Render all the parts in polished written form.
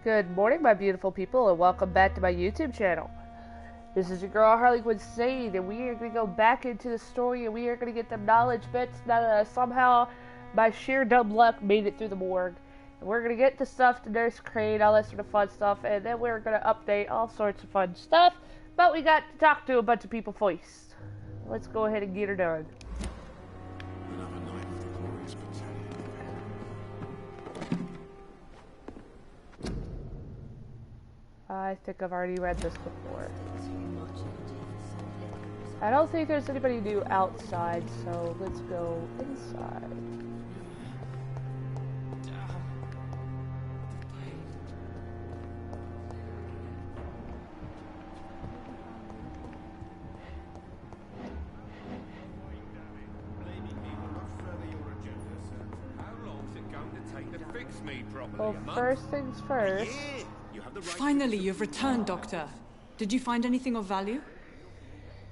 Good morning, my beautiful people, and welcome back to my YouTube channel. This is your girl, HarleyQuinsane, and we are going to go back into the story, and we are going to get the knowledge bits that somehow, by sheer dumb luck, made it through the morgue. And we're going to get the stuff to Nurse Crane, all that sort of fun stuff, and then we're going to update all sorts of fun stuff, but we got to talk to a bunch of people first. Let's go ahead and get her done. Another night of the glorious battalion. I think I've already read this before. I don't think there's anybody new outside, so let's go inside. Well, first things first. Finally, you've returned, Doctor. Did you find anything of value?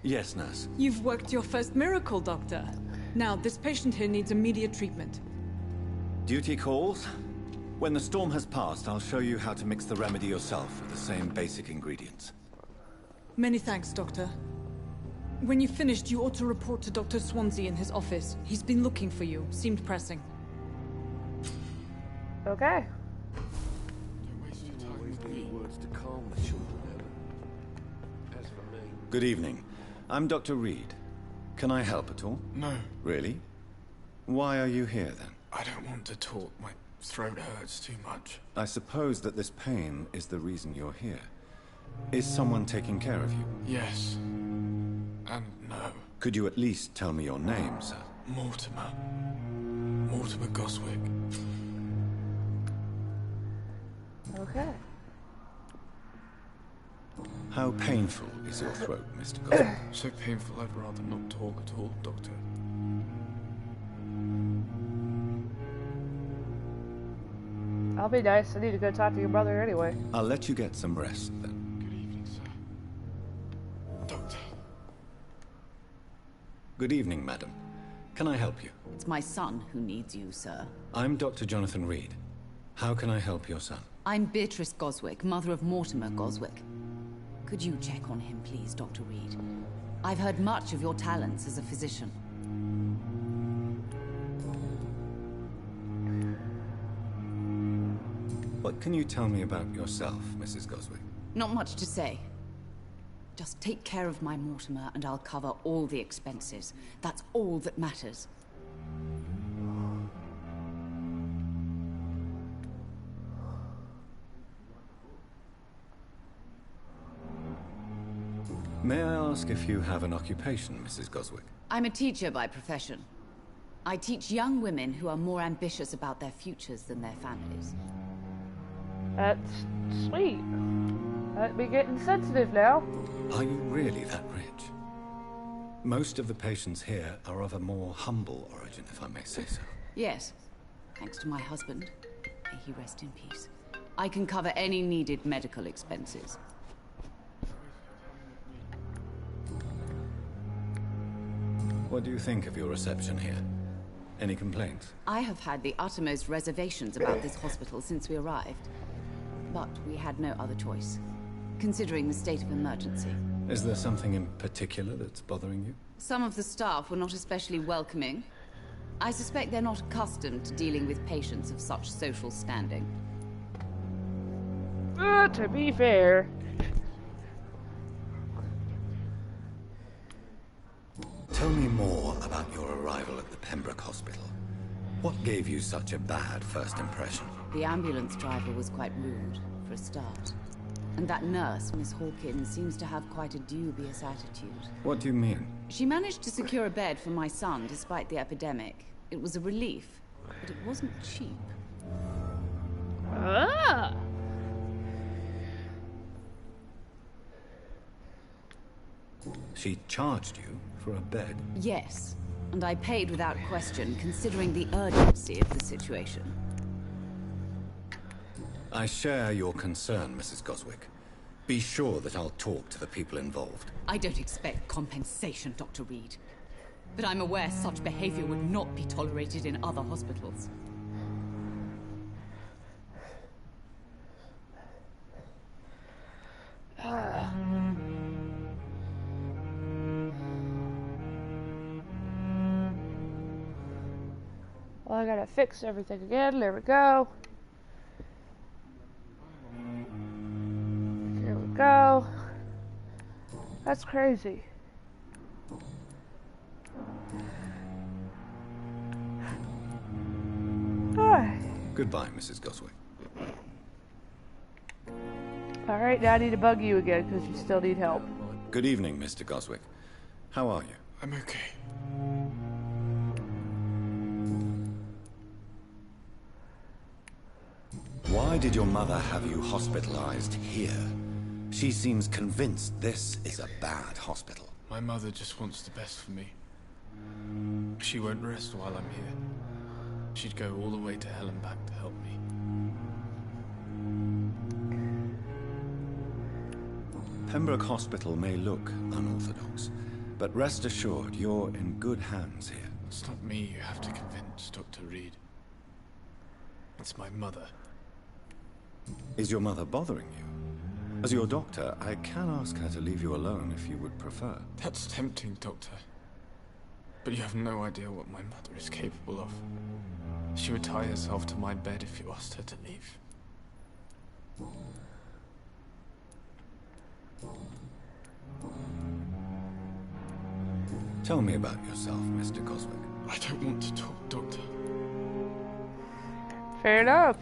Yes, nurse. You've worked your first miracle, Doctor. Now, this patient here needs immediate treatment. Duty calls. When the storm has passed, I'll show you how to mix the remedy yourself with the same basic ingredients. Many thanks, Doctor. When you've finished, you ought to report to Dr. Swansea in his office. He's been looking for you. Seemed pressing. Okay. Good evening. I'm Dr. Reed. Can I help at all? No, Really? Why are you here then? I don't want to talk. My throat hurts too much. I suppose that this pain is the reason you're here. Is someone taking care of you? Yes. And no. Could you at least tell me your name, sir? Mortimer. Mortimer Goswick. Okay. How painful is your throat, Mr. Goswick? So painful I'd rather not talk at all, Doctor. I'll be nice. I need to go talk to your brother anyway. I'll let you get some rest then. Good evening, sir. Doctor. Good evening, madam. Can I help you? It's my son who needs you, sir. I'm Dr. Jonathan Reed. How can I help your son? I'm Beatrice Goswick, mother of Mortimer Goswick. Could you check on him, please, Dr. Reed? I've heard much of your talents as a physician. What can you tell me about yourself, Mrs. Goswick? Not much to say. Just take care of my Mortimer and I'll cover all the expenses. That's all that matters. May I ask if you have an occupation, Mrs. Goswick? I'm a teacher by profession. I teach young women who are more ambitious about their futures than their families. That's sweet. I'd be getting sensitive now. Are you really that rich? Most of the patients here are of a more humble origin, if I may say so. Yes, thanks to my husband. May he rest in peace. I can cover any needed medical expenses. What do you think of your reception here? Any complaints? I have had the uttermost reservations about this hospital since we arrived. But we had no other choice, considering the state of emergency. Is there something in particular that's bothering you? Some of the staff were not especially welcoming. I suspect they're not accustomed to dealing with patients of such social standing. To be fair. Tell me more about your arrival at the Pembroke Hospital. What gave you such a bad first impression? The ambulance driver was quite rude, for a start. And that nurse, Miss Hawkins, seems to have quite a dubious attitude. What do you mean? She managed to secure a bed for my son despite the epidemic. It was a relief, but it wasn't cheap. Ah! She charged you for a bed? Yes, and I paid without question, considering the urgency of the situation. I share your concern, Mrs. Goswick. Be sure that I'll talk to the people involved. I don't expect compensation, Dr. Reed. But I'm aware such behavior would not be tolerated in other hospitals. I gotta fix everything again. There we go. There we go. That's crazy. Goodbye, Mrs. Goswick. Alright, now I need to bug you again because you still need help. Good evening, Mr. Goswick. How are you? I'm okay. Why did your mother have you hospitalized here? She seems convinced this is a bad hospital. My mother just wants the best for me. She won't rest while I'm here. She'd go all the way to hell and back to help me. Pembroke Hospital may look unorthodox, but rest assured you're in good hands here. It's not me you have to convince, Dr. Reed. It's my mother. Is your mother bothering you? As your doctor, I can ask her to leave you alone if you would prefer. That's tempting, Doctor. But you have no idea what my mother is capable of. She would tie herself to my bed if you asked her to leave. Tell me about yourself, Mr. Goswick. I don't want to talk, Doctor. Fair enough.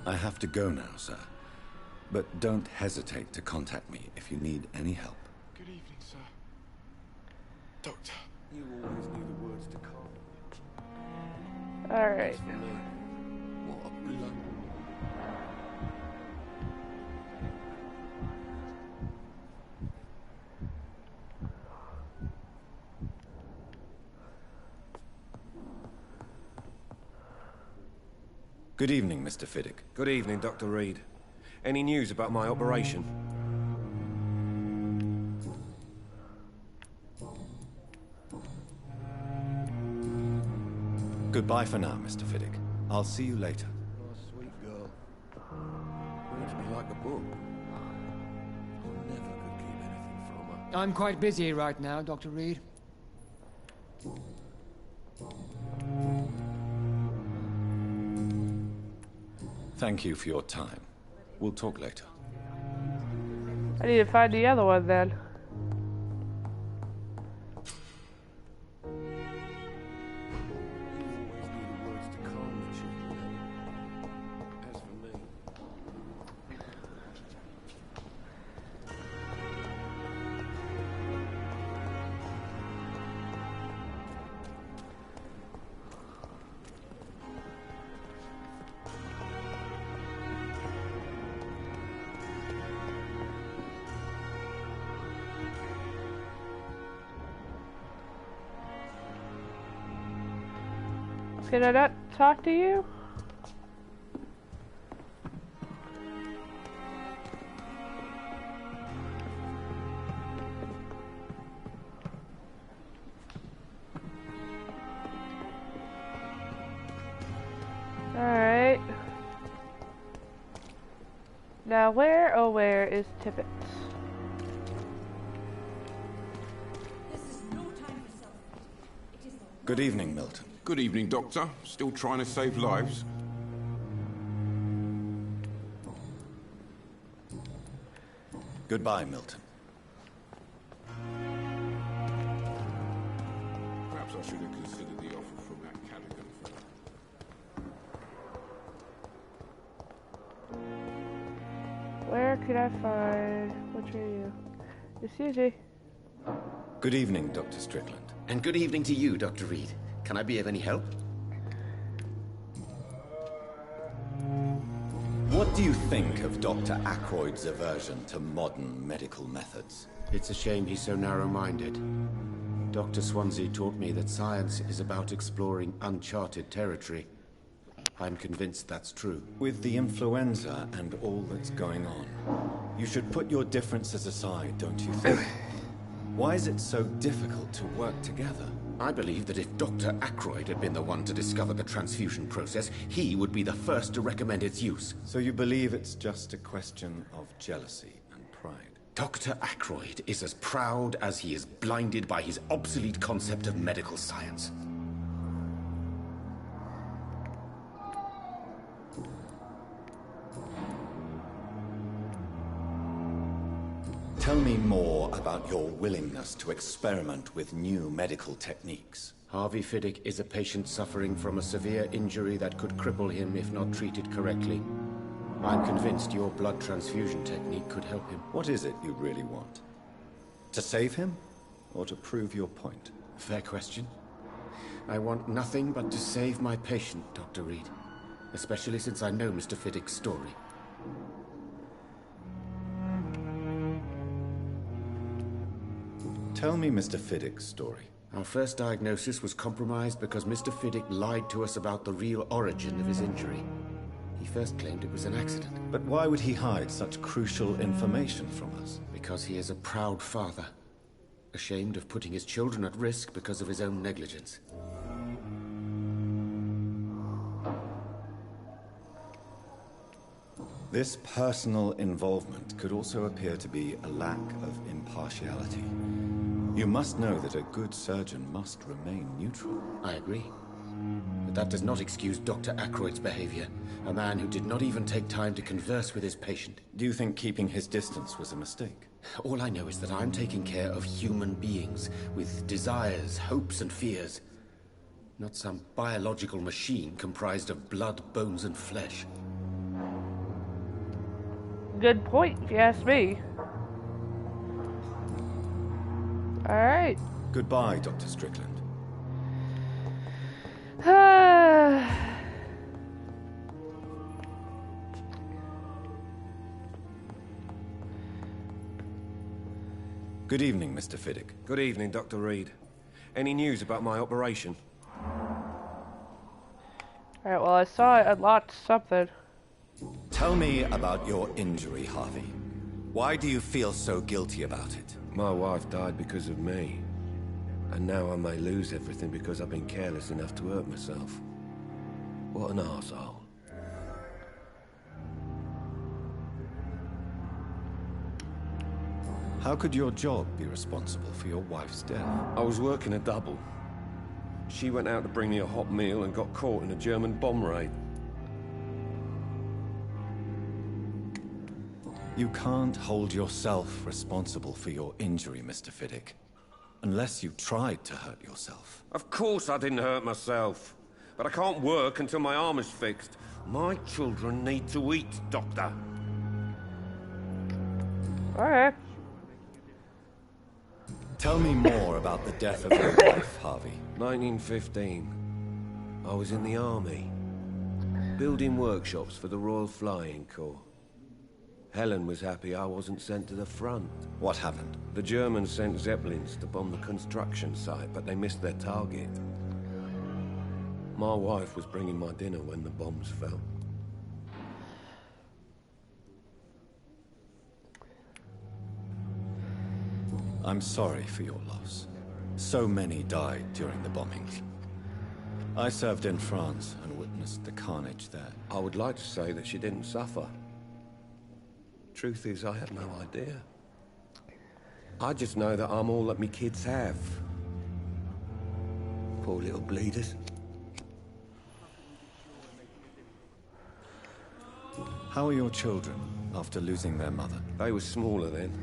I have to go now, sir. But don't hesitate to contact me if you need any help. Good evening, sir. Doctor. You always knew the words to calm. Alright. What a blow. Good evening, Mr. Fiddick. Good evening, Dr. Reed. Any news about my operation? Goodbye for now, Mr. Fiddick. I'll see you later. Oh, sweet girl. Reads me like a book. I never could keep anything from her. I'm quite busy right now, Dr. Reed. Thank you for your time. We'll talk later. I need to find the other one then. As for me, Can I not talk to you? Alright. Now where, oh where is Tippett? Good evening, Milton. Good evening, Doctor. Still trying to save lives? Goodbye, Milton. Perhaps I should have considered the offer from that Callaghan firm. Where could I find, which are you? Excuse me. Good evening, Dr. Strickland. And good evening to you, Dr. Reed. Can I be of any help? What do you think of Dr. Ackroyd's aversion to modern medical methods? It's a shame he's so narrow-minded. Dr. Swansea taught me that science is about exploring uncharted territory. I'm convinced that's true. With the influenza and all that's going on, you should put your differences aside, don't you think? Why is it so difficult to work together? I believe that if Dr. Ackroyd had been the one to discover the transfusion process, he would be the first to recommend its use. So you believe it's just a question of jealousy and pride? Dr. Ackroyd is as proud as he is blinded by his obsolete concept of medical science. Tell me more about your willingness to experiment with new medical techniques. Harvey Fiddick is a patient suffering from a severe injury that could cripple him if not treated correctly. I'm convinced your blood transfusion technique could help him. What is it you really want? To save him, or to prove your point? Fair question. I want nothing but to save my patient, Dr. Reed. Especially since I know Mr. Fiddick's story. Tell me Mr. Fiddick's story. Our first diagnosis was compromised because Mr. Fiddick lied to us about the real origin of his injury. He first claimed it was an accident. But why would he hide such crucial information from us? Because he is a proud father. Ashamed of putting his children at risk because of his own negligence. This personal involvement could also appear to be a lack of impartiality. You must know that a good surgeon must remain neutral. I agree. But that does not excuse Dr. Ackroyd's behavior. A man who did not even take time to converse with his patient. Do you think keeping his distance was a mistake? All I know is that I'm taking care of human beings with desires, hopes, and fears. Not some biological machine comprised of blood, bones, and flesh. Good point, if you ask me. Alright. Goodbye, Dr. Strickland. Good evening, Mr. Fiddick. Good evening, Dr. Reed. Any news about my operation? Alright, well, I saw it unlocked something. Tell me about your injury, Harvey. Why do you feel so guilty about it? My wife died because of me. And now I may lose everything because I've been careless enough to hurt myself. What an arsehole. How could your job be responsible for your wife's death? I was working a double. She went out to bring me a hot meal and got caught in a German bomb raid. You can't hold yourself responsible for your injury, Mr. Fiddick. Unless you tried to hurt yourself. Of course I didn't hurt myself. But I can't work until my arm is fixed. My children need to eat, Doctor. Alright. Tell me more about the death of your wife, Harvey. 1915. I was in the army. Building workshops for the Royal Flying Corps. Helen was happy I wasn't sent to the front. What happened? The Germans sent Zeppelins to bomb the construction site, but they missed their target. My wife was bringing my dinner when the bombs fell. I'm sorry for your loss. So many died during the bombings. I served in France and witnessed the carnage there. I would like to say that she didn't suffer. Truth is, I have no idea. I just know that I'm all that me kids have. Poor little bleeders. How are your children after losing their mother? They were smaller then.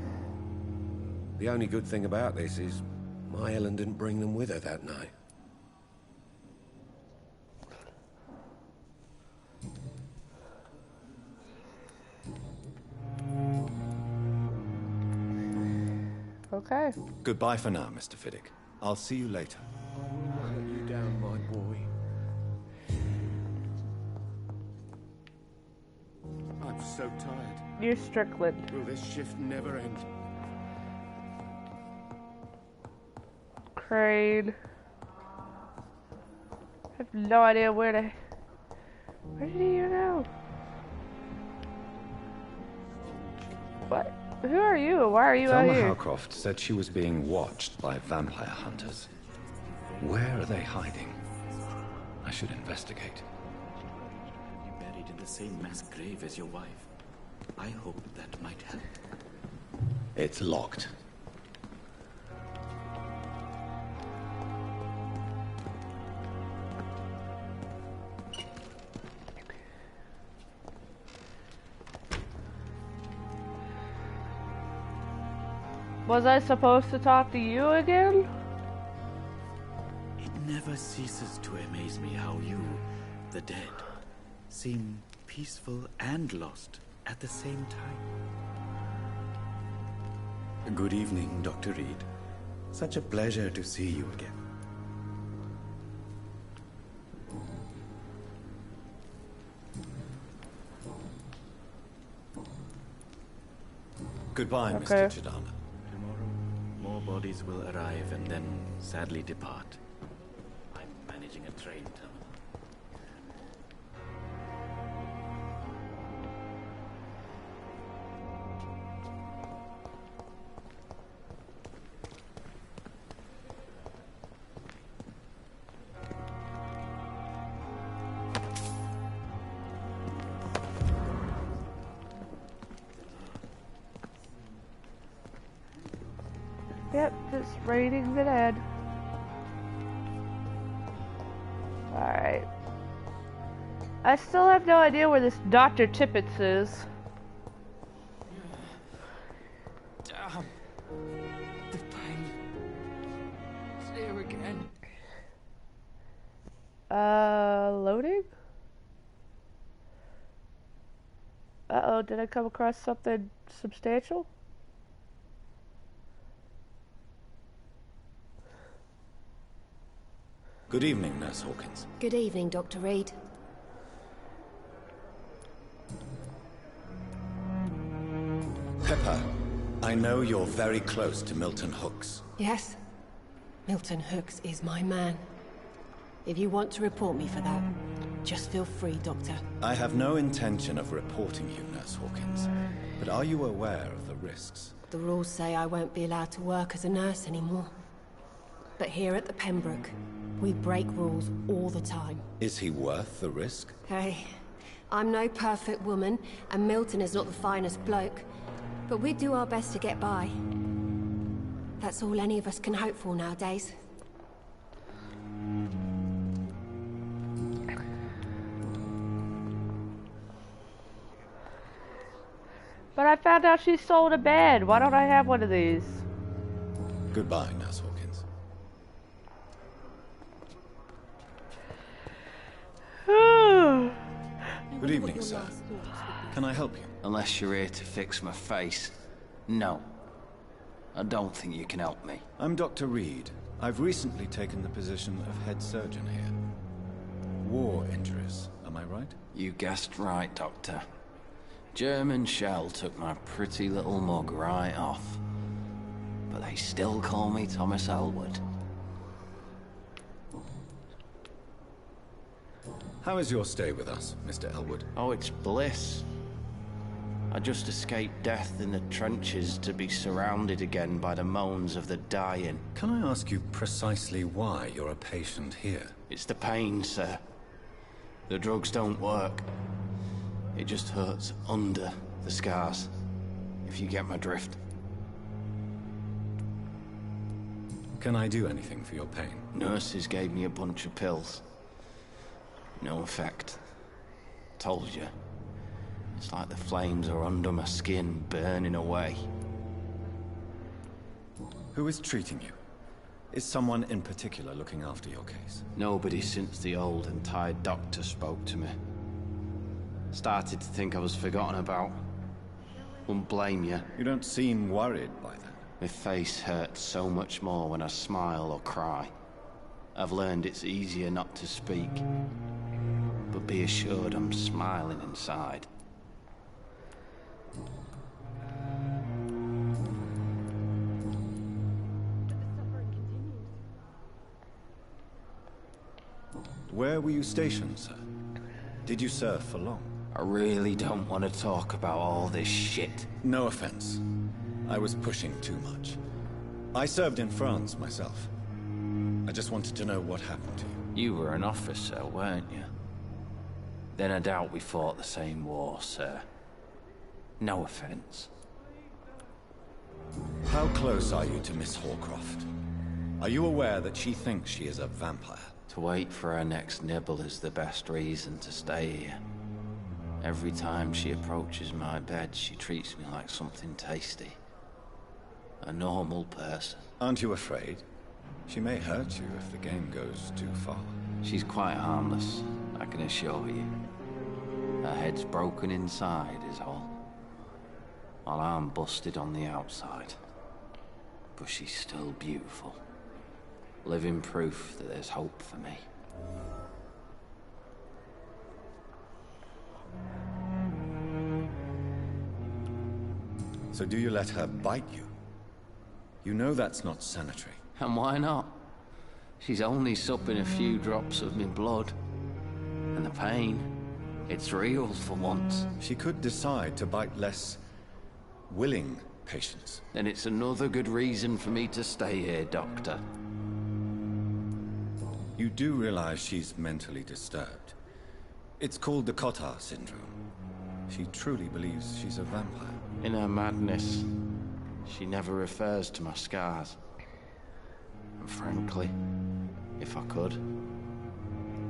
The only good thing about this is my Helen didn't bring them with her that night. Okay. Goodbye for now, Mr. Fiddick. I'll see you later. I will not let you down, my boy. I'm so tired. You're Strickland. Will this shift never end? Crane. I have no idea where did he go? What? Who are you? Why are you out Thelma here? Howcroft said she was being watched by vampire hunters. Where are they hiding? I should investigate. Be buried in the same mass grave as your wife. I hope that might help. It's locked. Was I supposed to talk to you again? It never ceases to amaze me how you, the dead, seem peaceful and lost at the same time. Good evening, Dr. Reed. Such a pleasure to see you again. Goodbye, Okay. Mr. Chidama. Tomorrow, more bodies will arrive and then sadly depart. I'm managing a train terminal. Yep, just raiding the dead. Alright. I still have no idea where this Dr. Tippett is. Damn. The pain. It's here again. Loading? Uh-oh, did I come across something substantial? Good evening, Nurse Hawkins. Good evening, Dr. Reed. Pepper, I know you're very close to Milton Hooks. Yes? Milton Hooks is my man. If you want to report me for that, just feel free, Doctor. I have no intention of reporting you, Nurse Hawkins. But are you aware of the risks? The rules say I won't be allowed to work as a nurse anymore. But here at the Pembroke, we break rules all the time. Is he worth the risk? Hey, I'm no perfect woman, and Milton is not the finest bloke. But we do our best to get by. That's all any of us can hope for nowadays. But I found out she sold a bed. Why don't I have one of these? Goodbye, Nurse Hawkins. Good evening, sir. Can I help you? Unless you're here to fix my face. No. I don't think you can help me. I'm Dr. Reed. I've recently taken the position of head surgeon here. War injuries, am I right? You guessed right, Doctor. German shell took my pretty little mug right off. But they still call me Thomas Elwood. How is your stay with us, Mr. Elwood? Oh, it's bliss. I just escaped death in the trenches to be surrounded again by the moans of the dying. Can I ask you precisely why you're a patient here? It's the pain, sir. The drugs don't work. It just hurts under the scars, if you get my drift. Can I do anything for your pain? Nurses gave me a bunch of pills. No effect. Told you. It's like the flames are under my skin, burning away. Who is treating you? Is someone in particular looking after your case? Nobody since the old and tired doctor spoke to me. Started to think I was forgotten about. Wouldn't blame you. You don't seem worried by that. My face hurts so much more when I smile or cry. I've learned it's easier not to speak. But be assured I'm smiling inside. Where were you stationed, sir? Did you serve for long? I really don't want to talk about all this shit. No offense. I was pushing too much. I served in France myself. I just wanted to know what happened to you. You were an officer, weren't you? Then I doubt we fought the same war, sir. No offense. How close are you to Miss Horcroft? Are you aware that she thinks she is a vampire? To wait for her next nibble is the best reason to stay here. Every time she approaches my bed, she treats me like something tasty. A normal person. Aren't you afraid? She may hurt you if the game goes too far. She's quite harmless, I can assure you. Her head's broken inside is all. While I'm busted on the outside. But she's still beautiful. Living proof that there's hope for me. So do you let her bite you? You know that's not sanitary. And why not? She's only supping a few drops of me blood. And the pain, it's real for once. She could decide to bite less willing patients. Then it's another good reason for me to stay here, Doctor. You do realize she's mentally disturbed. It's called the Cotard syndrome. She truly believes she's a vampire. In her madness, she never refers to my scars. And frankly, if I could,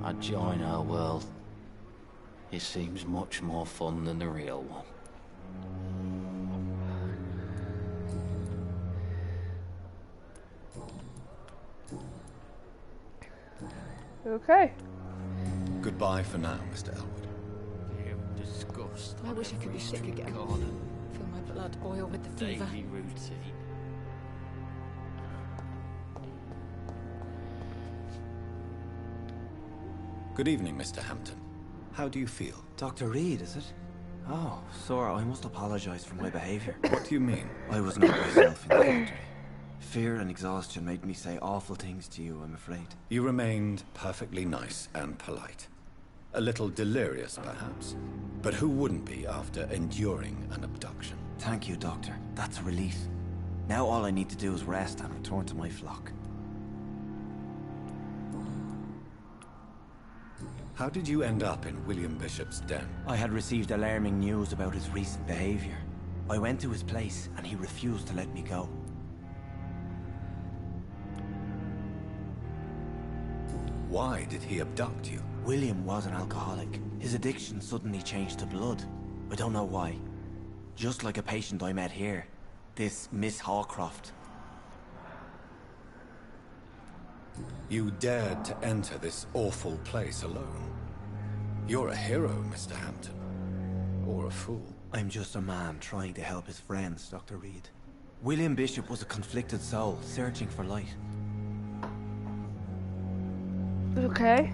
I'd join her world. It seems much more fun than the real one. Okay. Goodbye for now, Mr. Elwood. I wish I could be sick again. Feel my blood boil with the fever. Daily routine. Good evening, Mr. Hampton. How do you feel? Dr. Reed, is it? Oh, sir, I must apologize for my behavior. What do you mean? I was not myself in the factory. Fear and exhaustion made me say awful things to you, I'm afraid. You remained perfectly nice and polite. A little delirious, perhaps. But who wouldn't be after enduring an abduction? Thank you, Doctor. That's a relief. Now all I need to do is rest and return to my flock. How did you end up in William Bishop's den? I had received alarming news about his recent behavior. I went to his place and he refused to let me go. Why did he abduct you? William was an alcoholic. His addiction suddenly changed to blood. I don't know why. Just like a patient I met here. This Miss Hawcroft. You dared to enter this awful place alone. You're a hero, Mr. Hampton. Or a fool. I'm just a man trying to help his friends, Dr. Reed. William Bishop was a conflicted soul, searching for light. Okay.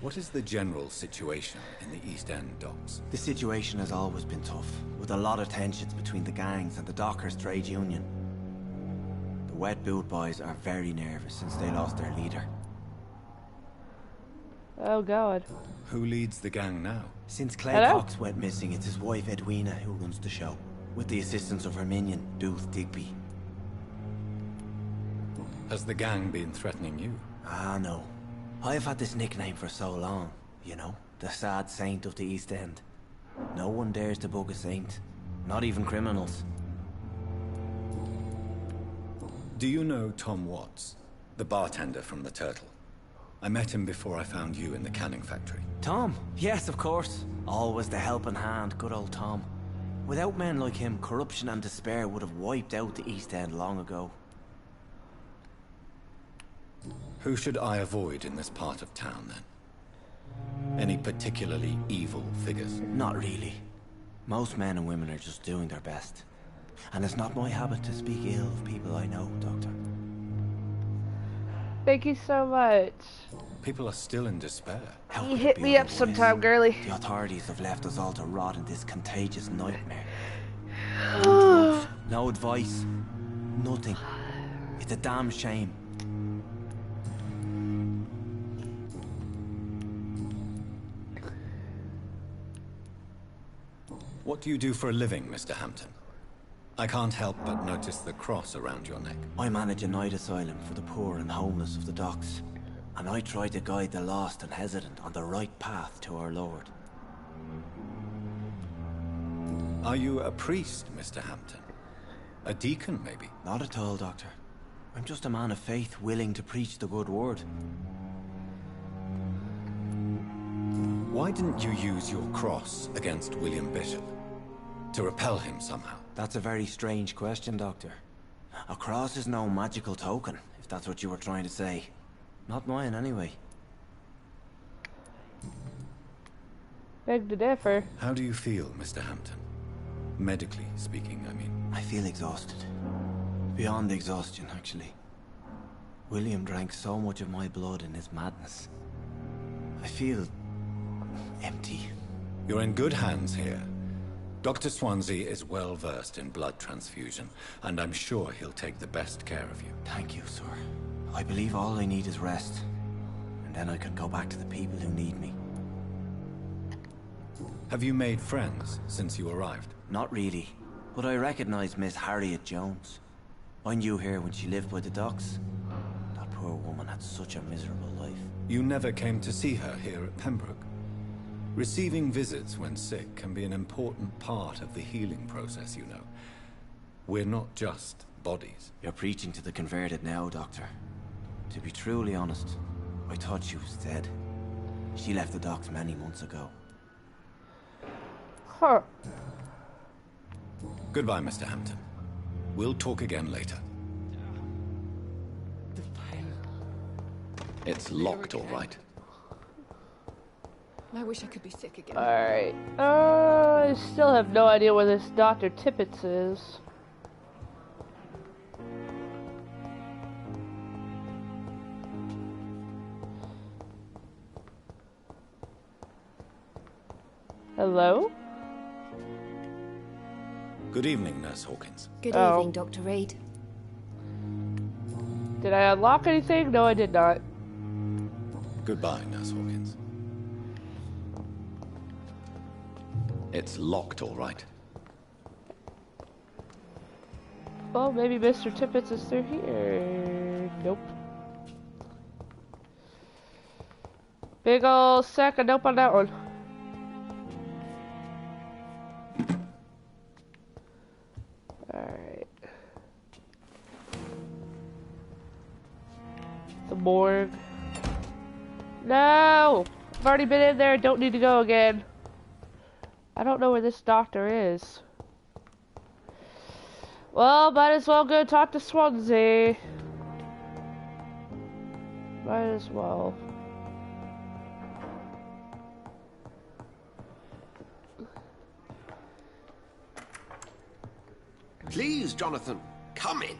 What is the general situation in the East End docks? The situation has always been tough, with a lot of tensions between the gangs and the dockers' trade union. The Wet Boot boys are very nervous since they lost their leader. Oh god. Who leads the gang now? Since Clay Cox went missing, it's his wife Edwina who runs the show, with the assistance of her minion, Booth Digby. Has the gang been threatening you? Ah, no. I've had this nickname for so long, you know, the sad saint of the East End. No one dares to bug a saint, not even criminals. Do you know Tom Watts, the bartender from the Turtle? I met him before I found you in the canning factory. Tom? Yes, of course. Always the helping hand, good old Tom. Without men like him, corruption and despair would have wiped out the East End long ago. Who should I avoid in this part of town, then? Any particularly evil figures? Not really. Most men and women are just doing their best. And it's not my habit to speak ill of people I know, Doctor. Thank you so much. People are still in despair. You hit me up sometime, girly. The authorities have left us all to rot in this contagious nightmare. No drugs, no advice, nothing. It's a damn shame. What do you do for a living, Mr. Hampton? I can't help but notice the cross around your neck. I manage a night asylum for the poor and homeless of the docks. And I try to guide the lost and hesitant on the right path to our Lord. Are you a priest, Mr. Hampton? A deacon, maybe? Not at all, Doctor. I'm just a man of faith willing to preach the good word. Why didn't you use your cross against William Bishop? To repel him somehow? That's a very strange question, Doctor. A cross is no magical token, if that's what you were trying to say. Not mine, anyway. Beg to differ. How do you feel, Mr. Hampton? Medically speaking, I mean. I feel exhausted. Beyond exhaustion, actually. William drank so much of my blood in his madness. I feel empty. You're in good hands here. Dr. Swansea is well versed in blood transfusion, and I'm sure he'll take the best care of you. Thank you, sir. I believe all I need is rest. And then I can go back to the people who need me. Have you made friends since you arrived? Not really, but I recognize Miss Harriet Jones. I knew her when she lived by the docks. That poor woman had such a miserable life. You never came to see her here at Pembroke? Receiving visits when sick can be an important part of the healing process, you know. We're not just bodies. You're preaching to the converted now, Doctor. To be truly honest, I thought she was dead. She left the docks many months ago. Huh. Goodbye, Mr. Hampton. We'll talk again later. It's locked, all right. I wish I could be sick again. Alright. I still have no idea where this Dr. Tippett is. Hello? Good evening, Nurse Hawkins. Good evening, Dr. Reed. Did I unlock anything? No, I did not. Goodbye, Nurse Hawkins. It's locked, all right. Well, maybe Mr. Tippett is through here. Nope. Big ol' sack of nope on that one. Alright. The morgue. No! I've already been in there, don't need to go again. I don't know where this doctor is. Well, might as well go talk to Swansea. Might as well. Please, Jonathan, come in.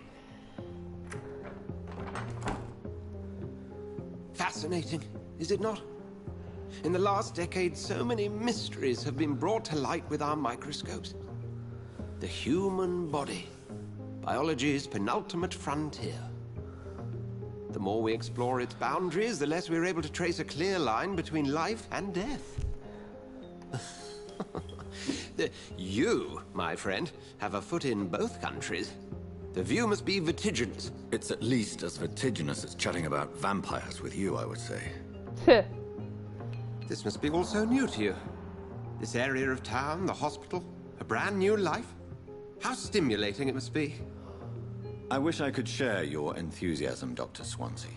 Fascinating, is it not? In the last decade, so many mysteries have been brought to light with our microscopes. The human body, biology's penultimate frontier. The more we explore its boundaries, the less we're able to trace a clear line between life and death. You, my friend, have a foot in both countries. The view must be vertiginous. It's at least as vertiginous as chatting about vampires with you, I would say. This must be all so new to you. This area of town, the hospital, a brand new life. How stimulating it must be. I wish I could share your enthusiasm, Dr. Swansea,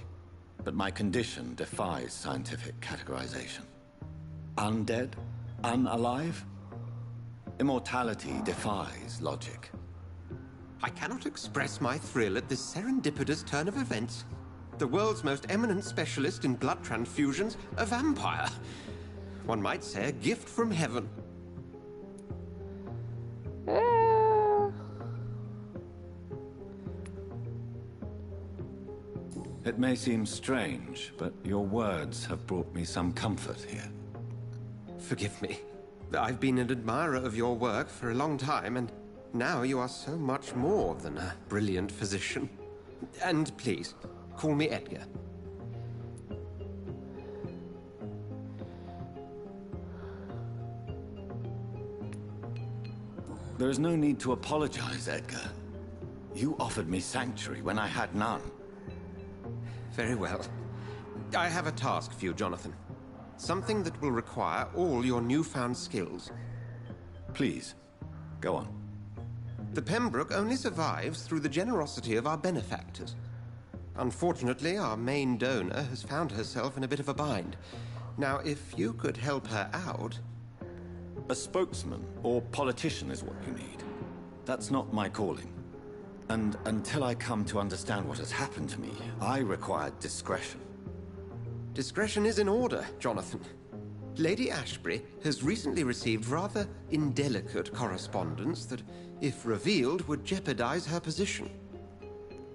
but my condition defies scientific categorization. Undead? Unalive? Immortality defies logic. I cannot express my thrill at this serendipitous turn of events. The world's most eminent specialist in blood transfusions, a vampire. One might say a gift from heaven. It may seem strange, but your words have brought me some comfort here. Forgive me. I've been an admirer of your work for a long time, and now you are so much more than a brilliant physician. And please, call me Edgar. There is no need to apologize, Edgar. You offered me sanctuary when I had none. Very well. I have a task for you, Jonathan. Something that will require all your newfound skills. Please, go on. The Pembroke only survives through the generosity of our benefactors. Unfortunately, our main donor has found herself in a bit of a bind. Now, if you could help her out... A spokesman or politician is what you need. That's not my calling. And until I come to understand what has happened to me, I require discretion. Discretion is in order, Jonathan. Lady Ashbury has recently received rather indelicate correspondence that, if revealed, would jeopardize her position.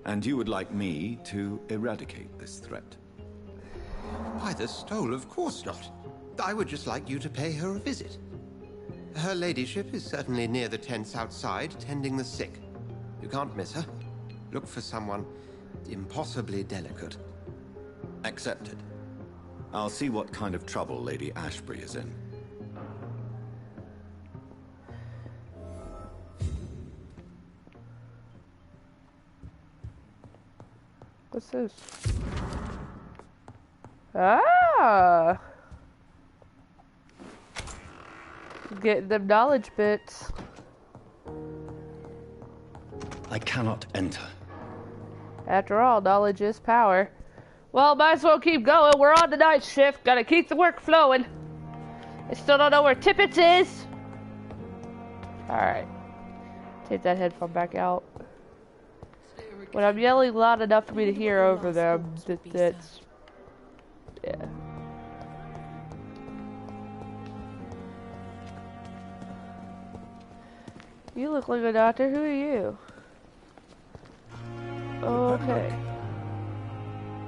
And you would like me to eradicate this threat? By the stole, of course not. I would just like you to pay her a visit. Her ladyship is certainly near the tents outside, tending the sick. You can't miss her. Look for someone impossibly delicate. Accepted. I'll see what kind of trouble Lady Ashbury is in. What's this? Ah! Getting them knowledge bits. I cannot enter. After all, knowledge is power. Well, might as well keep going. We're on the night shift. Gotta keep the work flowing. I still don't know where Tippets is. Alright. Take that headphone back out. When I'm yelling loud enough for me to hear over them, that's... yeah. You look like a doctor. Who are you? Okay.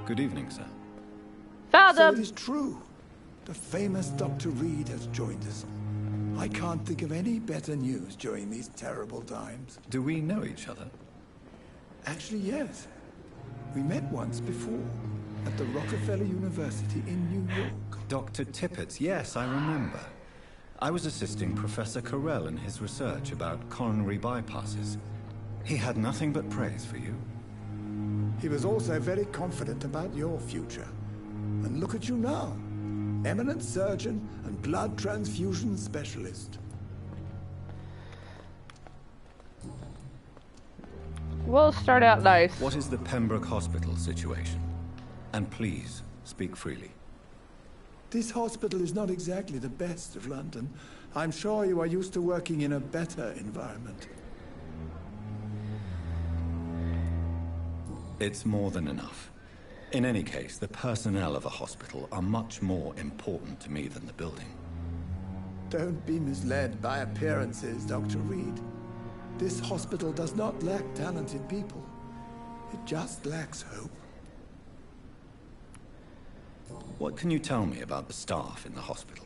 Good evening, sir. Found So him! it is true. The famous Dr. Reed has joined us. I can't think of any better news during these terrible times. Do we know each other? Actually, yes. We met once before, at the Rockefeller University in New York. Dr. Tippett, yes, I remember. I was assisting Professor Carell in his research about coronary bypasses. He had nothing but praise for you. He was also very confident about your future. And look at you now. Eminent surgeon and blood transfusion specialist. We'll start out nice. What is the Pembroke Hospital situation? And please, speak freely. This hospital is not exactly the best of London. I'm sure you are used to working in a better environment. It's more than enough. In any case, the personnel of a hospital are much more important to me than the building. Don't be misled by appearances, Dr. Reed. This hospital does not lack talented people. It just lacks hope. What can you tell me about the staff in the hospital?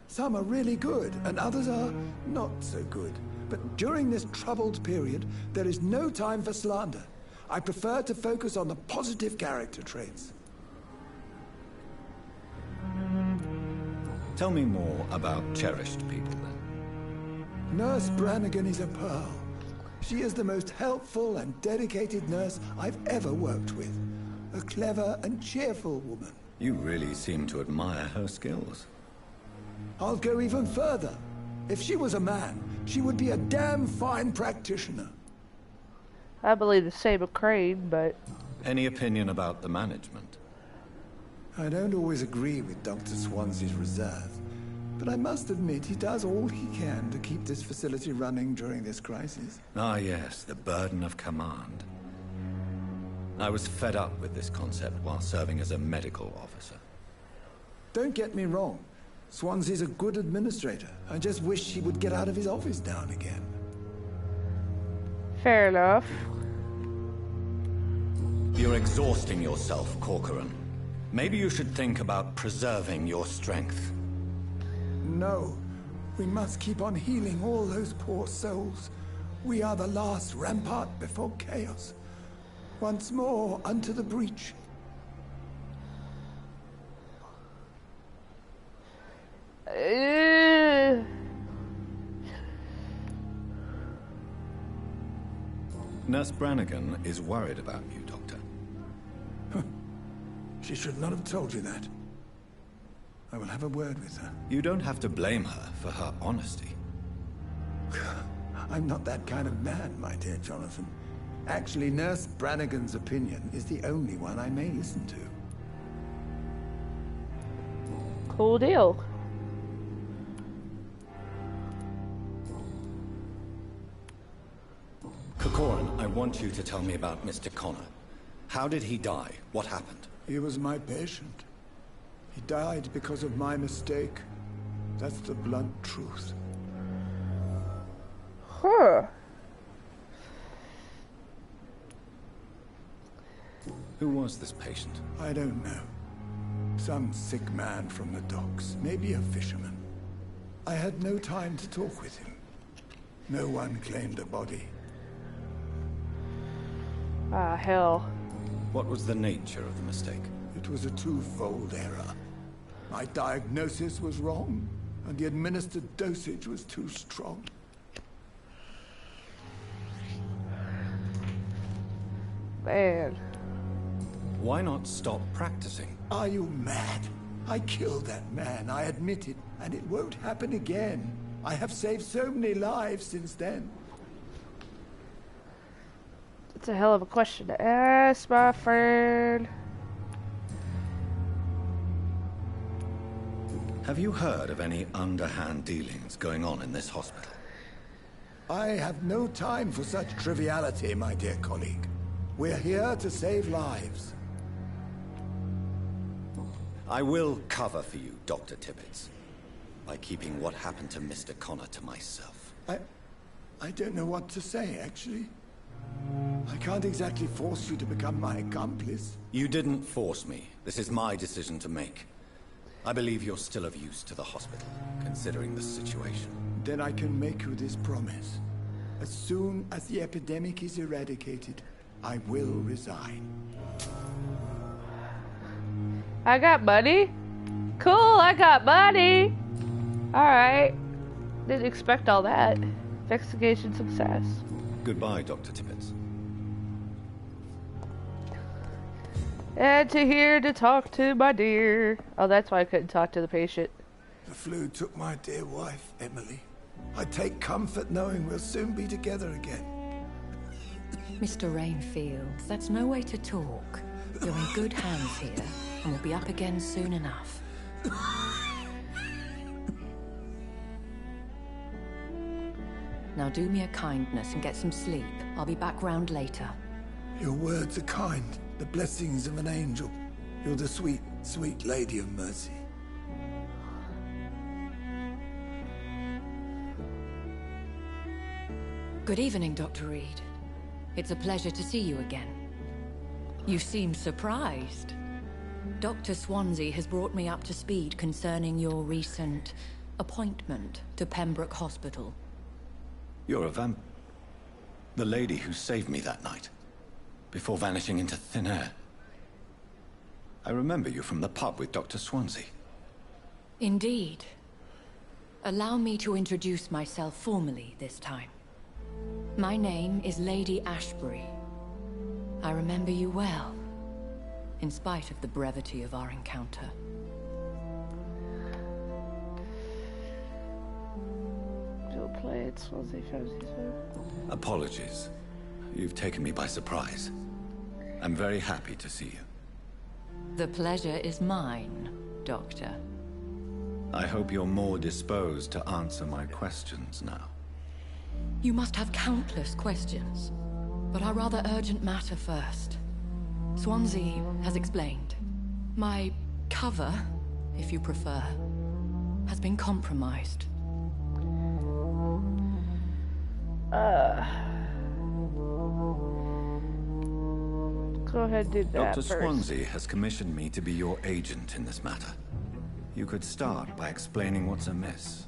Some are really good, and others are not so good. But during this troubled period, there is no time for slander. I prefer to focus on the positive character traits. Tell me more about cherished people, then. Nurse Brannigan is a pearl. She is the most helpful and dedicated nurse I've ever worked with. A clever and cheerful woman. You really seem to admire her skills. I'll go even further. If she was a man, she would be a damn fine practitioner. I believe the same of Crane, but... Any opinion about the management? I don't always agree with Dr. Swansea's reserve, but I must admit he does all he can to keep this facility running during this crisis. Ah, yes, the burden of command. I was fed up with this concept while serving as a medical officer. Don't get me wrong. Swansea's a good administrator. I just wish he would get out of his office now and again. Fair enough. You're exhausting yourself, Corcoran. Maybe you should think about preserving your strength. No. We must keep on healing all those poor souls. We are the last rampart before chaos. Once more unto the breach. Nurse Brannigan is worried about you, Doctor. She should not have told you that. I will have a word with her. You don't have to blame her for her honesty. I'm not that kind of man, my dear Jonathan. Actually, Nurse Brannigan's opinion is the only one I may listen to. Cool deal. Corcoran, I want you to tell me about Mr. Connor. How did he die? What happened? He was my patient. He died because of my mistake. That's the blunt truth. Huh. Who was this patient? I don't know. Some sick man from the docks. Maybe a fisherman. I had no time to talk with him. No one claimed a body. Ah, hell. What was the nature of the mistake? It was a twofold error. My diagnosis was wrong, and the administered dosage was too strong. Man. Why not stop practicing? Are you mad? I killed that man, I admit it, and it won't happen again. I have saved so many lives since then. It's a hell of a question to ask, my friend. Have you heard of any underhand dealings going on in this hospital? I have no time for such triviality, my dear colleague. We're here to save lives. I will cover for you, Dr. Tibbets, by keeping what happened to Mr. Connor to myself. I don't know what to say, actually. I can't exactly force you to become my accomplice. You didn't force me. This is my decision to make. I believe you're still of use to the hospital, considering the situation. Then I can make you this promise. As soon as the epidemic is eradicated, I will resign. I got money? Cool, I got money! Alright. Didn't expect all that. Investigation success. Goodbye, Dr. Tibbets. And to here to talk to my dear. Oh, that's why I couldn't talk to the patient. The flu took my dear wife, Emily. I take comfort knowing we'll soon be together again. Mr. Rainfield, that's no way to talk. You're in good hands here, and we'll be up again soon enough. Now do me a kindness and get some sleep. I'll be back round later. Your words are kind, the blessings of an angel. You're the sweet, sweet Lady of Mercy. Good evening, Dr. Reed. It's a pleasure to see you again. You seem surprised. Dr. Swansea has brought me up to speed concerning your recent appointment to Pembroke Hospital. You're a the lady who saved me that night, before vanishing into thin air. I remember you from the pub with Dr. Swansea. Indeed. Allow me to introduce myself formally this time. My name is Lady Ashbury. I remember you well, in spite of the brevity of our encounter. Apologies. You've taken me by surprise. I'm very happy to see you. The pleasure is mine, Doctor. I hope you're more disposed to answer my questions now. You must have countless questions, but our rather urgent matter first. Swansea has explained. My cover, if you prefer, has been compromised. Go ahead and do that Dr. first. Swansea has commissioned me to be your agent in this matter. You could start by explaining what's amiss.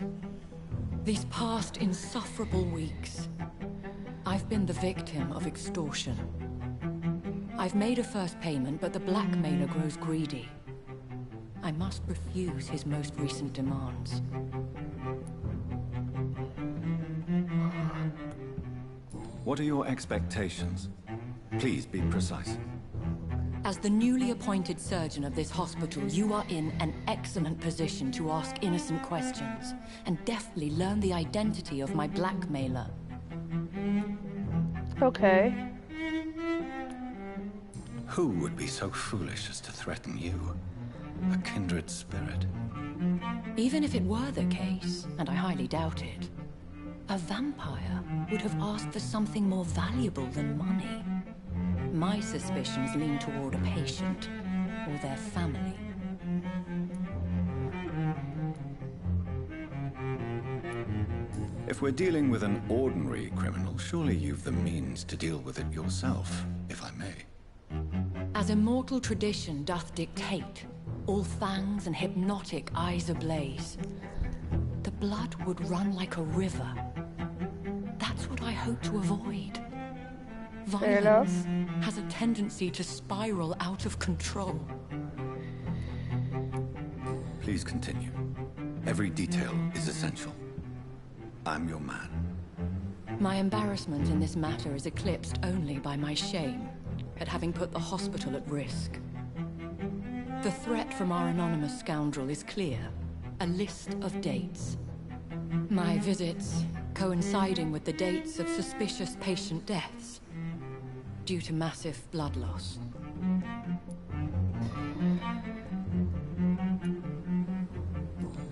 These past insufferable weeks, I've been the victim of extortion. I've made a first payment, but the blackmailer grows greedy. I must refuse his most recent demands. What are your expectations? Please be precise. As the newly appointed surgeon of this hospital, you are in an excellent position to ask innocent questions and deftly learn the identity of my blackmailer. Okay. Who would be so foolish as to threaten you? A kindred spirit. Even if it were the case, and I highly doubt it, A vampire would have asked for something more valuable than money. My suspicions lean toward a patient or their family. If we're dealing with an ordinary criminal, surely you've the means to deal with it yourself, if I may. As immortal tradition doth dictate, all fangs and hypnotic eyes ablaze, the blood would run like a river. That's what I hope to avoid. Violence has a tendency to spiral out of control. Please continue. Every detail is essential. I'm your man. My embarrassment in this matter is eclipsed only by my shame at having put the hospital at risk. The threat from our anonymous scoundrel is clear. A list of dates. My visits coinciding with the dates of suspicious patient deaths due to massive blood loss.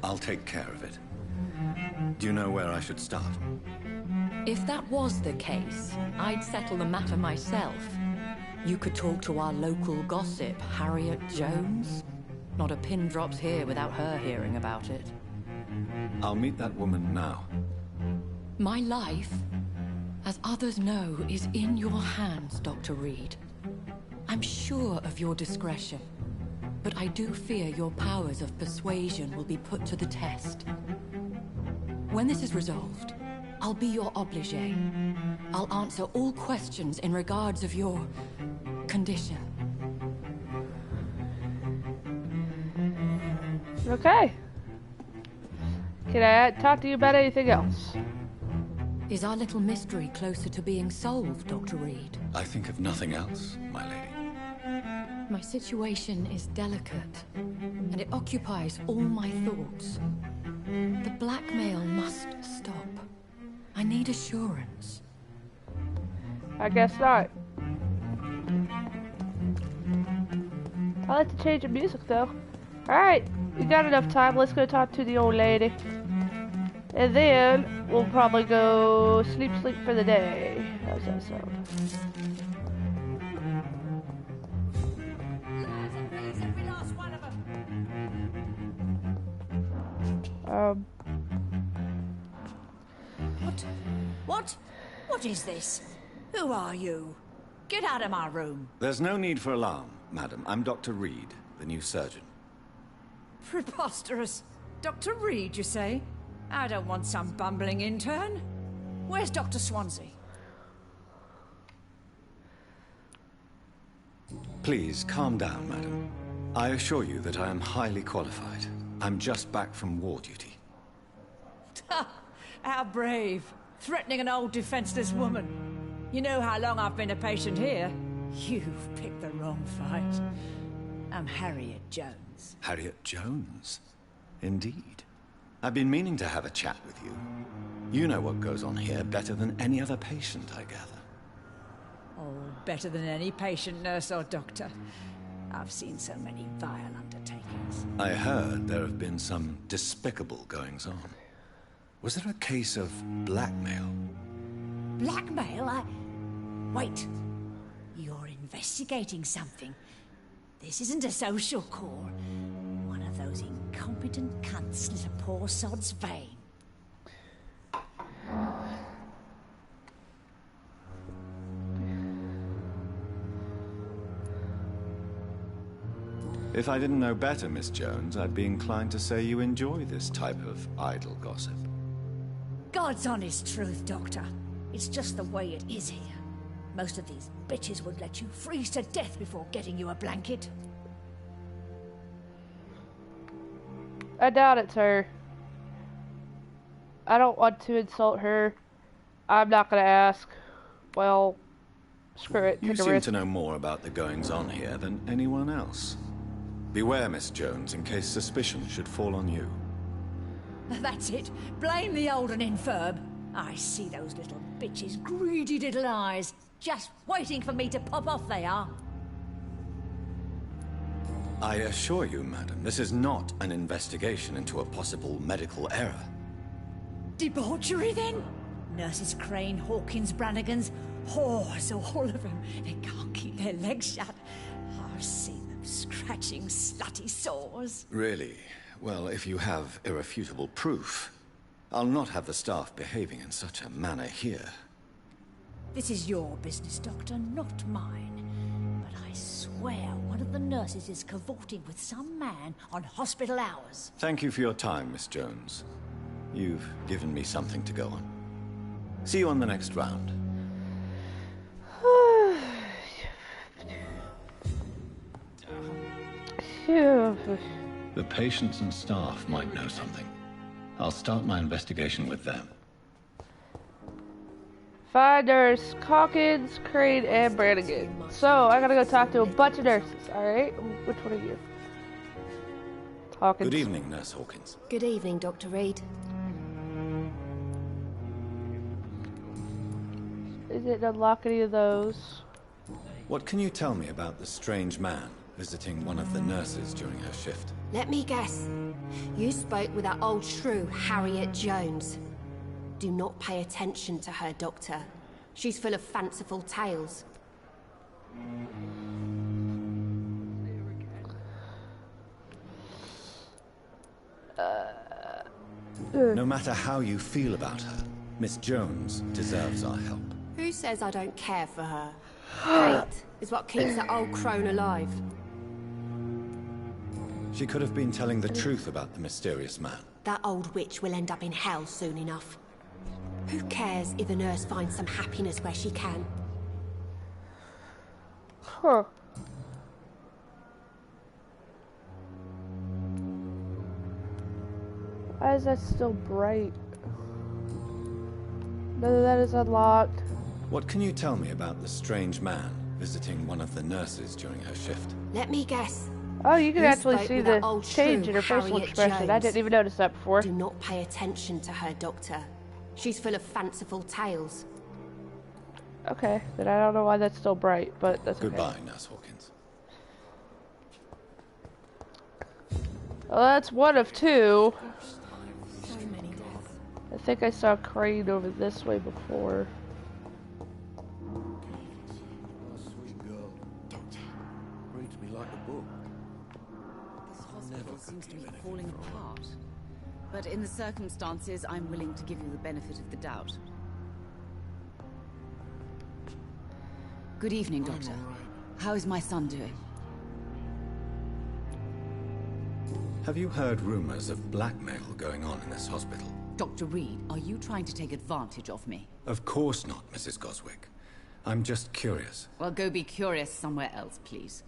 I'll take care of it. Do you know where I should start? If that was the case, I'd settle the matter myself. You could talk to our local gossip, Harriet Jones. Not a pin drops here without her hearing about it. I'll meet that woman now. My life, as others know, is in your hands, Dr. Reed. I'm sure of your discretion, but I do fear your powers of persuasion will be put to the test. When this is resolved, I'll be your obligé. I'll answer all questions in regards of your condition. Okay. Can I talk to you about anything else? Is our little mystery closer to being solved, Dr. Reed? I think of nothing else, my lady. My situation is delicate, and it occupies all my thoughts. The blackmail must stop. I need assurance. I guess not. I like to change the music though. Alright, we got enough time. Let's go talk to the old lady. And then we'll probably go sleep for the day. How's that sound? What is this? Who are you? Get out of my room. There's no need for alarm, madam. I'm Dr. Reed, the new surgeon. Preposterous. Dr. Reed, you say? I don't want some bumbling intern. Where's Dr. Swansea? Please, calm down, madam. I assure you that I am highly qualified. I'm just back from war duty. How brave. Threatening an old defenseless woman. You know how long I've been a patient here? You've picked the wrong fight. I'm Harriet Jones. Harriet Jones? Indeed. I've been meaning to have a chat with you. You know what goes on here better than any other patient, I gather. Oh, better than any patient, nurse or doctor. I've seen so many vile undertakings. I heard there have been some despicable goings-on. Was there a case of blackmail? Blackmail? Wait. You're investigating something. This isn't a social call. One of those incompetent cunts slit a poor sod's vein. If I didn't know better, Miss Jones, I'd be inclined to say you enjoy this type of idle gossip. God's honest truth, Doctor. It's just the way it is here. Most of these bitches would let you freeze to death before getting you a blanket. I doubt it's her. I don't want to insult her. I'm not gonna ask. Well, screw it. You seem to know more about the goings-on here than anyone else. Beware, Miss Jones, in case suspicion should fall on you. That's it. Blame the old and infirm. I see those little bitches' greedy little eyes. Just waiting for me to pop off they are. I assure you, madam, this is not an investigation into a possible medical error. Debauchery, then? Nurses Crane, Hawkins, Brannigans, whores, all of them. They can't keep their legs shut. I've seen them scratching slutty sores. Really? Well, if you have irrefutable proof, I'll not have the staff behaving in such a manner here. This is your business, Doctor, not mine. But I swear one of the nurses is cavorting with some man on hospital hours. Thank you for your time, Miss Jones. You've given me something to go on. See you on the next round. The patients and staff might know something. I'll start my investigation with them. Find nurse Hawkins, Crane, and Brannigan. So, I gotta go talk to a bunch of nurses, alright? Which one are you? Hawkins. Good evening, Nurse Hawkins. Good evening, Dr. Reed. Is it unlock any of those? What can you tell me about the strange man visiting one of the nurses during her shift? Let me guess. You spoke with that old shrew, Harriet Jones. Do not pay attention to her, Doctor. She's full of fanciful tales. No matter how you feel about her, Miss Jones deserves our help. Who says I don't care for her? Hate is what keeps that old crone alive. She could have been telling the truth about the mysterious man. That old witch will end up in hell soon enough. Who cares if the nurse finds some happiness where she can? Huh. Why is that still bright? None of that is unlocked. What can you tell me about the strange man visiting one of the nurses during her shift? Let me guess. Oh, you can You actually spoke see with the that old change shrew, in her facial Harriet expression. I Jones. didn't even notice that before. Do not pay attention to her, Doctor. She's full of fanciful tales. Okay, then I don't know why that's still bright, but that's okay. Goodbye, Nurse Hawkins. Well, that's one of two. I think I saw Crane over this way before. Reads me like a book. This hospital seems to be falling apart. But in the circumstances, I'm willing to give you the benefit of the doubt. Good evening, Doctor. How is my son doing? Have you heard rumors of blackmail going on in this hospital? Dr. Reed, are you trying to take advantage of me? Of course not, Mrs. Goswick. I'm just curious. Well, go be curious somewhere else, please.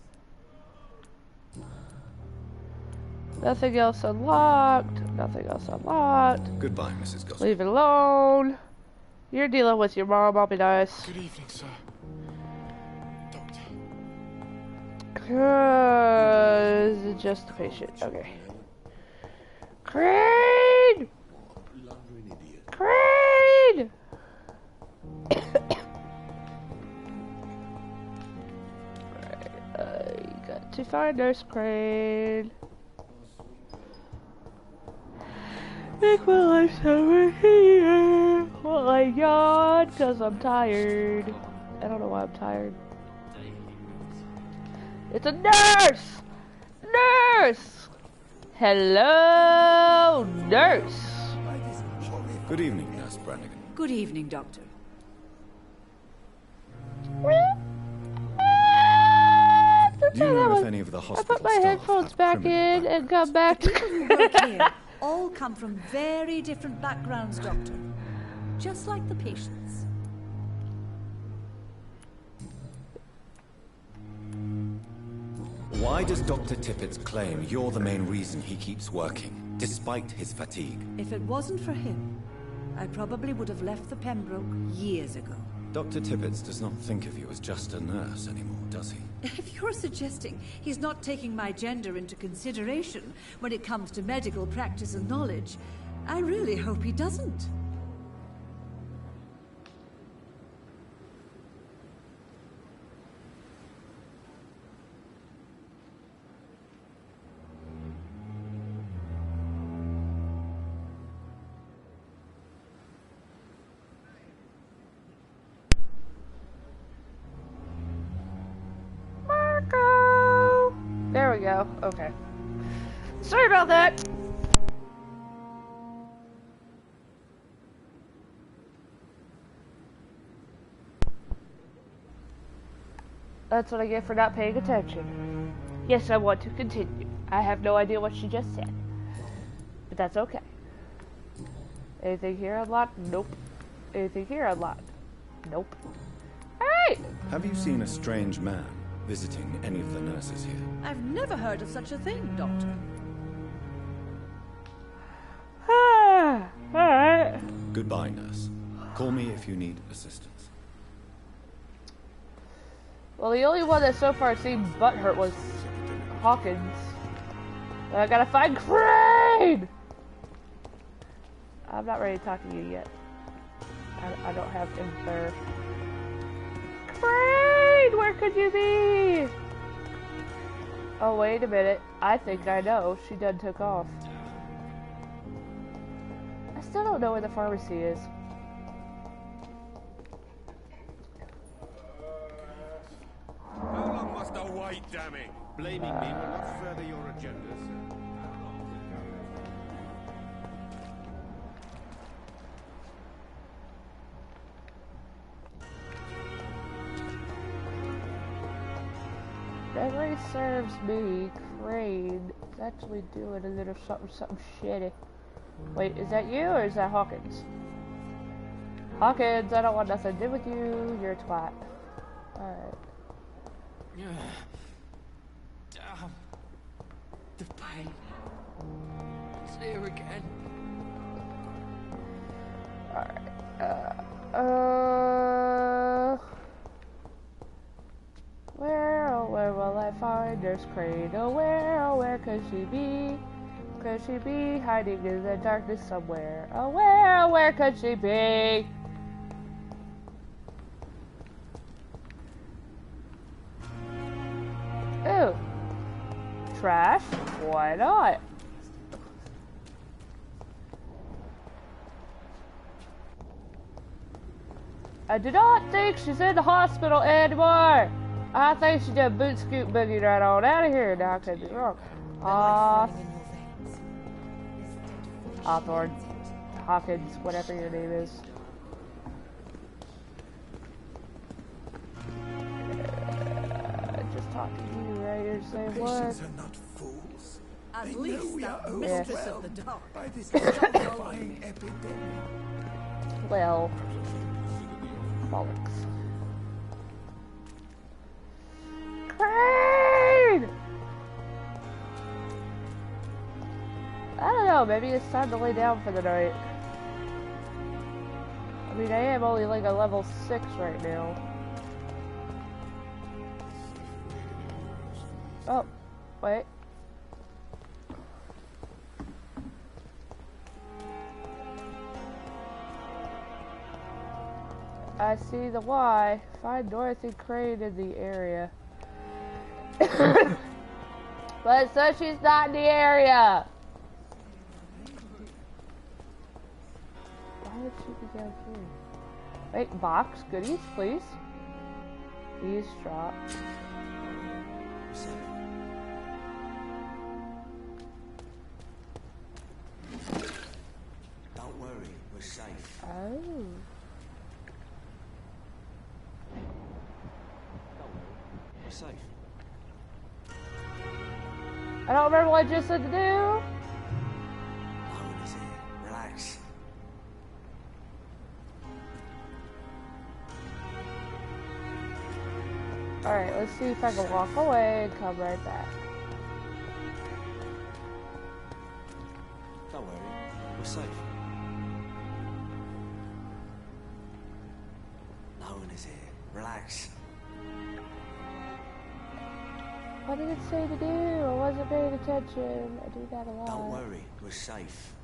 Nothing else unlocked. Nothing else unlocked. Goodbye, Mrs. Goswick. Leave it alone. You're dealing with your mom. I'll be nice. Good evening, sir. Is it just a patient? Okay. Crane! Crane! You got to find Nurse Crane. Make my life over here while I yawn, cause I'm tired. I don't know why I'm tired. It's a nurse! Nurse! Hello, nurse! Good evening, Nurse Brannigan. Good evening, Doctor. Do you know if any of the I hospital put my staff headphones have back criminal in and come back to Work here all come from very different backgrounds, Doctor. Just like the patients. Why does Dr. Tippett's claim you're the main reason he keeps working, despite his fatigue? If it wasn't for him, I probably would have left the Pembroke years ago. Dr. Tippett does not think of you as just a nurse anymore, does he? If you're suggesting he's not taking my gender into consideration when it comes to medical practice and knowledge, I really hope he doesn't. go. Okay. Sorry about that. That's what I get for not paying attention. Yes, I want to continue. I have no idea what she just said. But that's okay. Anything here unlocked? Nope. Anything here unlocked? Nope. Alright! Have you seen a strange man visiting any of the nurses here? I've never heard of such a thing, Doctor. Alright. Goodbye, nurse. Call me if you need assistance. Well, the only one that so far seemed butthurt was Hawkins. But I gotta find Crane! I'm not ready to talk to you yet. I don't have info. Crane! Where could you be? Oh, wait a minute. I think I know. She done took off. I still don't know where the pharmacy is. How long must I wait, damn it? Blaming me will not further your agenda, sir. Memory serves me, Crane is actually doing a little something shitty. Wait, is that you or is that Hawkins? Hawkins, I don't want nothing to do with you. You're a twat. Alright. The pain. It's here again. Alright. Where will I find Nurse Crane? Oh, where could she be? Could she be hiding in the darkness somewhere? Oh, where could she be? Ooh. Trash? Why not? I do not think she's in the hospital anymore. I think she done boot scoot boogie right on out of here. Now I could be wrong. Hawthorne. Hawkins, whatever your name is. Just talking to you, right? You're saying what? Patients are not fools. At They least know we are that mistress overwhelmed of the dark. by this terrifying epidemic. Well, bollocks. Crane! I don't know, maybe it's time to lay down for the night. I mean, I am only like a level 6 right now. Oh, wait. I see the Y. Find Dorothy Crane in the area. But it says she's not in the area. Why would she be down here? Wait, box, goodies, please. Eavesdrop. Don't worry, we're safe. Oh. We're safe. I don't remember what I just said to do. No one is here. Relax. Alright, let's see if I can walk away and come right back. Don't worry, we're safe. No one is here. Relax. What did it say to do? I wasn't paying attention. I do that a lot. Don't worry, we're safe.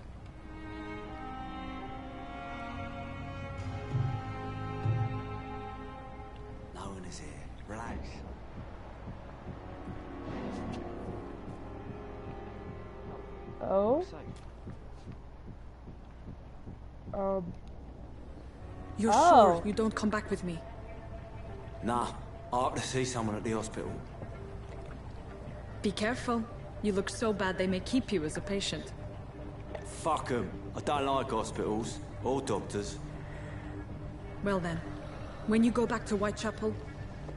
No one is here. Relax. Oh? You're Oh. sure you don't come back with me? Nah, I ought to see someone at the hospital. Be careful. You look so bad they may keep you as a patient. Fuck 'em. I don't like hospitals. Or doctors. Well then, when you go back to Whitechapel,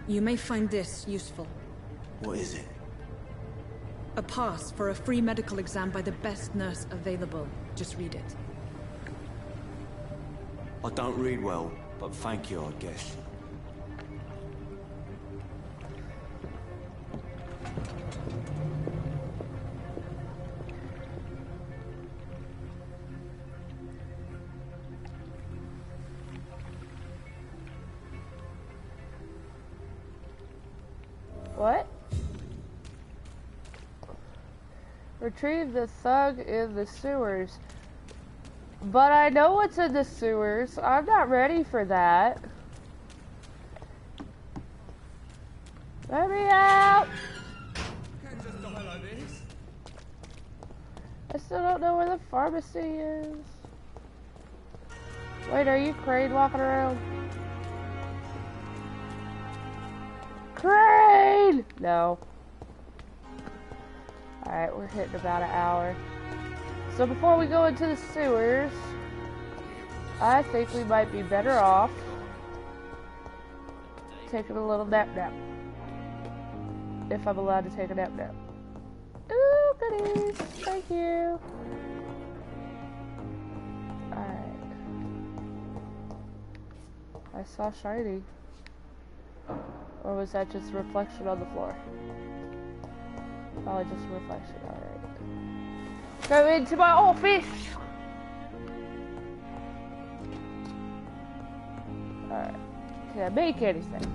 you may find this useful. What is it? A pass for a free medical exam by the best nurse available. Just read it. I don't read well, but thank you, I guess. What? Retrieve the thug in the sewers. But I know what's in the sewers. I'm not ready for that. Let me out! Can't just die like this. I still don't know where the pharmacy is. Wait, are you Crane walking around? Crane! No. Alright, we're hitting about an hour. So before we go into the sewers, I think we might be better off taking a little nap. If I'm allowed to take a nap. Ooh, goodies. Thank you. Alright. I saw shiny. Or was that just a reflection on the floor? Probably just a reflection, alright. Go into my office! Alright. Can I make anything?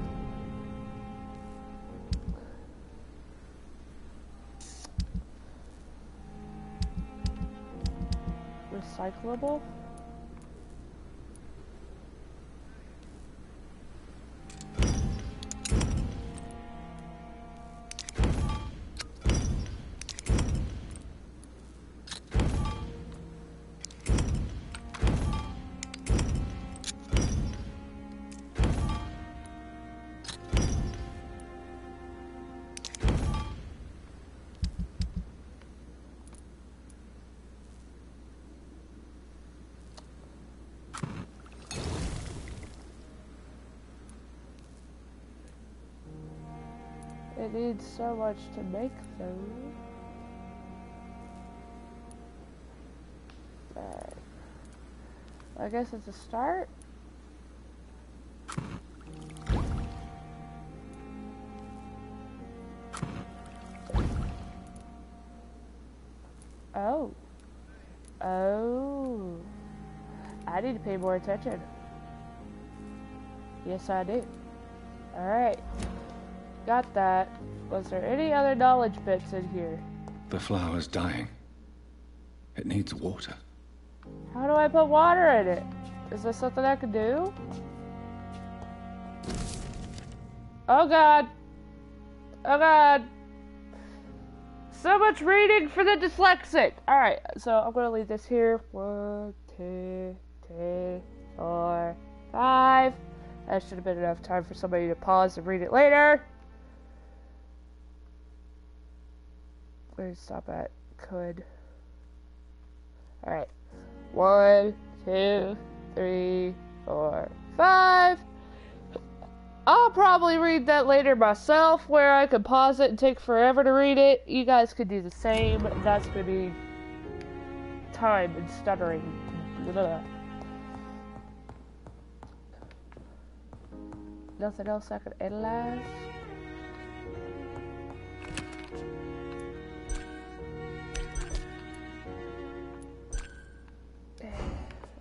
Recyclable? It needs so much to make those. Alright. I guess it's a start. Oh. Oh. I need to pay more attention. Yes, I do. Alright. Got that. Was there any other knowledge bits in here? The flower's dying. It needs water. How do I put water in it? Is there something I can do? Oh god. Oh god. So much reading for the dyslexic. Alright, so I'm gonna leave this here. 1, 2, 3, 4, 5. That should have been enough time for somebody to pause and read it later. Where did it stop at? Could. Alright. 1, 2, 3, 4, 5. I'll probably read that later myself, where I could pause it and take forever to read it. You guys could do the same. That's going to be time and stuttering. Blah. Nothing else I could analyze.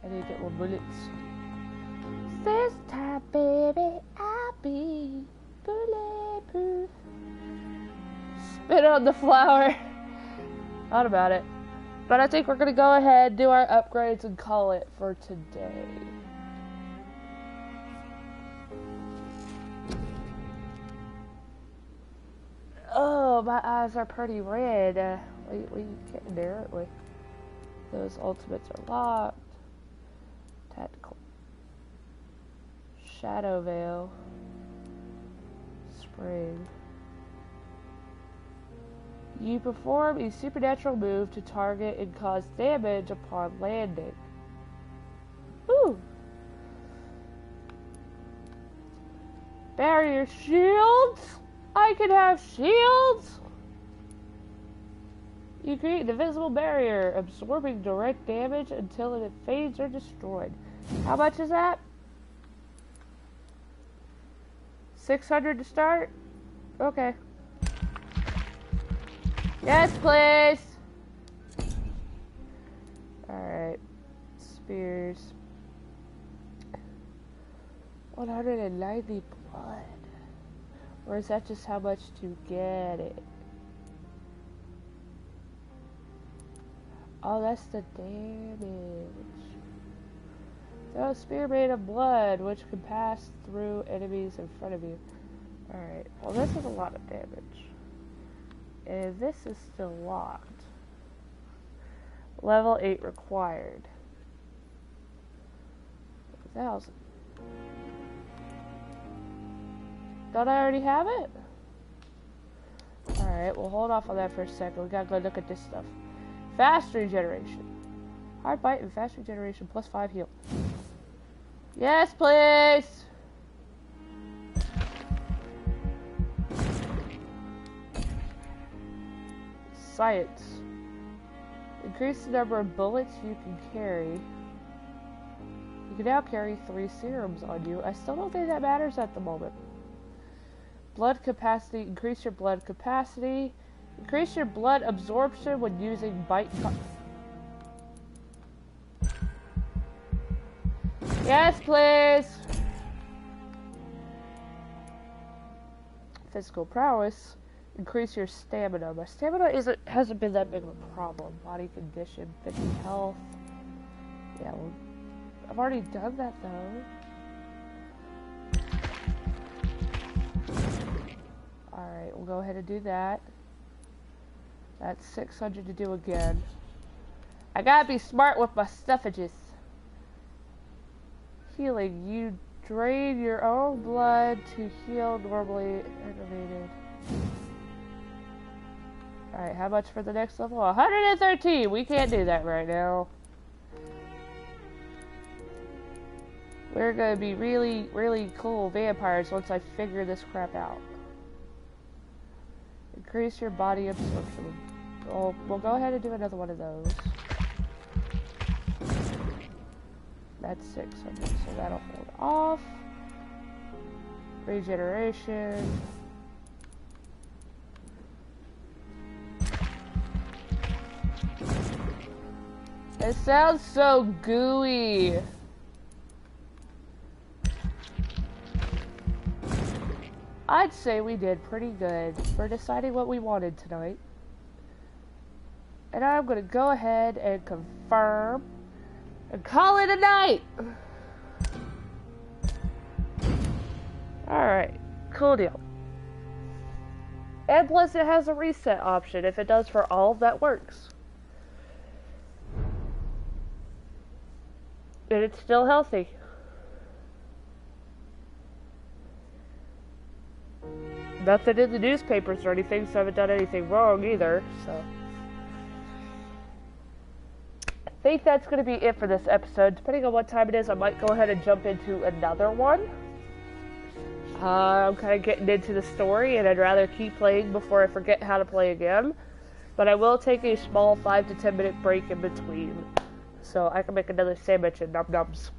I need to get more bullets. This time, baby, I'll be bulletproof. Spit on the flower. Thought about it. But I think we're going to go ahead, do our upgrades, and call it for today. Oh, my eyes are pretty red. We getting there, aren't we? Those ultimates are locked. Tactical. Shadow Veil. Spring. You perform a supernatural move to target and cause damage upon landing. Ooh. Barrier shields? I can have shields? You create an invisible barrier, absorbing direct damage until it fades or destroyed. How much is that? 600 to start? Okay. Yes, please! Alright. Spears. 190 blood. Or is that just how much to get it? Oh, that's the damage. Throw a spear made of blood, which can pass through enemies in front of you. Alright, well this is a lot of damage. And this is still locked. Level 8 required. 1,000. Don't I already have it? Alright, we'll hold off on that for a second. We gotta go look at this stuff. Fast regeneration. Hard bite and fast regeneration plus 5 heal. Yes, please! Science. Increase the number of bullets you can carry. You can now carry 3 serums on you. I still don't think that matters at the moment. Blood capacity. Increase your blood capacity. Increase your blood absorption when using bite. Yes, please. Physical prowess. Increase your stamina. My stamina hasn't been that big of a problem. Body condition, 50 health. Yeah, well, I've already done that though. Alright, we'll go ahead and do that. That's 600 to do again. I gotta be smart with my stuffages. Healing. You drain your own blood to heal normally animated. Alright, how much for the next level? 113! We can't do that right now. We're gonna be really, really cool vampires once I figure this crap out. Increase your body absorption. We'll go ahead and do another one of those. That's 600, so that'll hold off. Regeneration. It sounds so gooey. I'd say we did pretty good for deciding what we wanted tonight. And I'm gonna go ahead and confirm and call it a night. Alright, cool deal. And plus it has a reset option. If it does for all, that works. And it's still healthy. Nothing in the newspapers or anything, so I haven't done anything wrong either, so. I think that's going to be it for this episode. Depending on what time it is, I might go ahead and jump into another one. I'm kind of getting into the story, and I'd rather keep playing before I forget how to play again. But I will take a small 5 to 10 minute break in between, so I can make another sandwich and num-nums.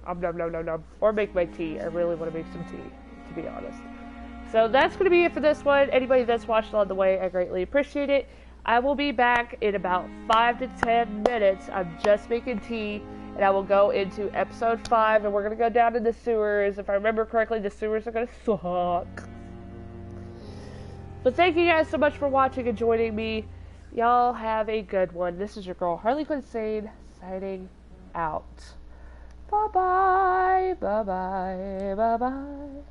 Num-num-num-num-num. Or make my tea. I really want to make some tea, to be honest. So that's going to be it for this one. Anybody that's watched along the way, I greatly appreciate it. I will be back in about 5 to 10 minutes. I'm just making tea, and I will go into episode 5, and we're going to go down to the sewers. If I remember correctly, the sewers are going to suck. But thank you guys so much for watching and joining me. Y'all have a good one. This is your girl, HarleyQuinsane, signing out. Bye-bye, bye-bye, bye-bye.